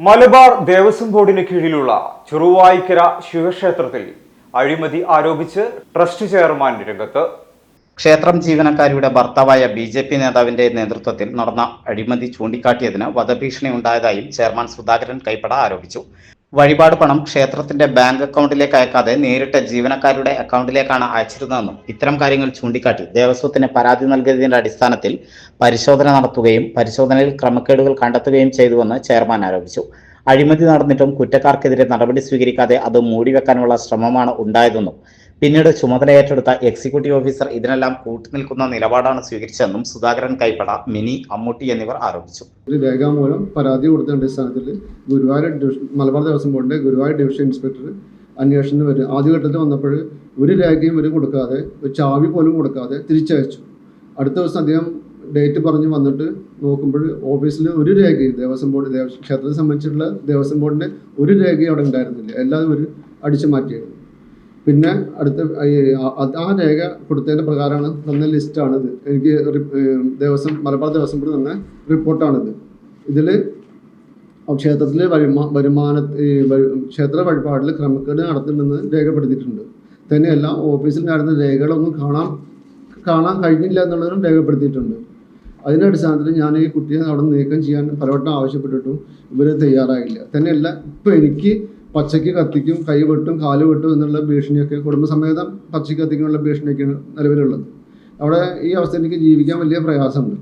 മലബാർ ദേവസ്വം ബോർഡിന് കീഴിലുള്ള ചെറുവായിക്കര ശിവക്ഷേത്രത്തിൽ അഴിമതി ആരോപിച്ച് ട്രസ്റ്റ് ചെയർമാൻ രംഗത്ത്. ക്ഷേത്രം ജീവനക്കാരിയുടെ ഭർത്താവായ BJP നേതാവിന്റെ നേതൃത്വത്തിൽ നടന്ന അഴിമതി ചൂണ്ടിക്കാട്ടിയതിന് വധഭീഷണി ഉണ്ടായതായും ചെയർമാൻ സുധാകരൻ കൈപ്പട ആരോപിച്ചു. വഴിപാട് പണം ക്ഷേത്രത്തിന്റെ ബാങ്ക് അക്കൗണ്ടിലേക്ക് അയക്കാതെ നേരിട്ട് ജീവനക്കാരുടെ അക്കൗണ്ടിലേക്കാണ് അയച്ചിരുന്നതെന്നും ഇത്തരം കാര്യങ്ങൾ ചൂണ്ടിക്കാട്ടി ദേവസ്വത്തിന് പരാതി നൽകിയതിന്റെ അടിസ്ഥാനത്തിൽ പരിശോധന നടത്തുകയും പരിശോധനയിൽ ക്രമക്കേടുകൾ കണ്ടെത്തുകയും ചെയ്തുവെന്ന് ചെയർമാൻ ആരോപിച്ചു. അഴിമതി നടന്നിട്ടും കുറ്റക്കാർക്കെതിരെ നടപടി സ്വീകരിക്കാതെ അത് മൂടിവെക്കാനുള്ള ശ്രമമാണ് ഉണ്ടായതെന്നും പിന്നീട് ചുമതല ഏറ്റെടുത്ത എക്സിക്യൂട്ടീവ് ഓഫീസർ ഇതിനെല്ലാം കൂട്ടുനിൽക്കുന്ന നിലപാടാണ് സ്വീകരിച്ചതെന്നും സുധാകരൻ കൈപ്പട, മിനി, അമ്മൂട്ടി എന്നിവർ ആരോപിച്ചു. രേഖാമൂലം പരാതി കൊടുത്ത അടിസ്ഥാനത്തിൽ മലബാർ ദേവസ്വം ബോർഡിന്റെ ഗുരുവായൂർ ഡിവിഷൻ ഇൻസ്പെക്ടർ അന്വേഷണത്തിന് വരും. ആദ്യഘട്ടത്തിൽ വന്നപ്പോൾ ഒരു രേഖയും ഇവർ കൊടുക്കാതെ, ഒരു ചാവി പോലും കൊടുക്കാതെ തിരിച്ചയച്ചു. അടുത്ത ദിവസം അദ്ദേഹം ഡേറ്റ് പറഞ്ഞ് വന്നിട്ട് നോക്കുമ്പോൾ ഓഫീസിൽ ഒരു രേഖയും ദേവസ്വം ബോർഡ് ക്ഷേത്രത്തെ സംബന്ധിച്ചിട്ടുള്ള ദേവസ്വം ബോർഡിന്റെ ഒരു രേഖയും അവിടെ ഉണ്ടായിരുന്നില്ല. എല്ലാവരും ഒരു അടിച്ചു മാറ്റിയായിരുന്നു. പിന്നെ ആ രേഖ കൊടുത്തതിൻ്റെ പ്രകാരമാണ് തന്ന ലിസ്റ്റാണിത്. എനിക്ക് മലബാർ ദേവസ്വം ബോർഡ് തന്ന റിപ്പോർട്ടാണിത്. ഇതിൽ ക്ഷേത്രത്തിലെ ക്ഷേത്ര വഴിപാടിൽ ക്രമക്കേട് നടത്തുന്നുണ്ടെന്ന് രേഖപ്പെടുത്തിയിട്ടുണ്ട്. തന്നെയല്ല ഓഫീസിൽ നടന്ന രേഖകളൊന്നും കാണാൻ കഴിഞ്ഞില്ല എന്നുള്ളതും രേഖപ്പെടുത്തിയിട്ടുണ്ട്. അതിൻ്റെ അടിസ്ഥാനത്തിൽ ഞാൻ ഈ കുട്ടിയെ അവിടെ നീക്കം ചെയ്യാൻ പലവട്ടം ആവശ്യപ്പെട്ടിട്ടും ഇവർ തയ്യാറായില്ല. തന്നെയല്ല ഇപ്പോൾ എനിക്ക് പച്ചയ്ക്ക് കത്തിക്കും, കൈ വെട്ടും, കാല് വെട്ടും എന്നുള്ള ഭീഷണിയൊക്കെ, കുടുംബസമേതം പച്ചയ്ക്ക് കത്തിക്കാനുള്ള ഭീഷണിയൊക്കെയാണ് നിലവിലുള്ളത്. അവിടെ ഈ അവസ്ഥ എനിക്ക് ജീവിക്കാൻ വലിയ പ്രയാസമുണ്ട്.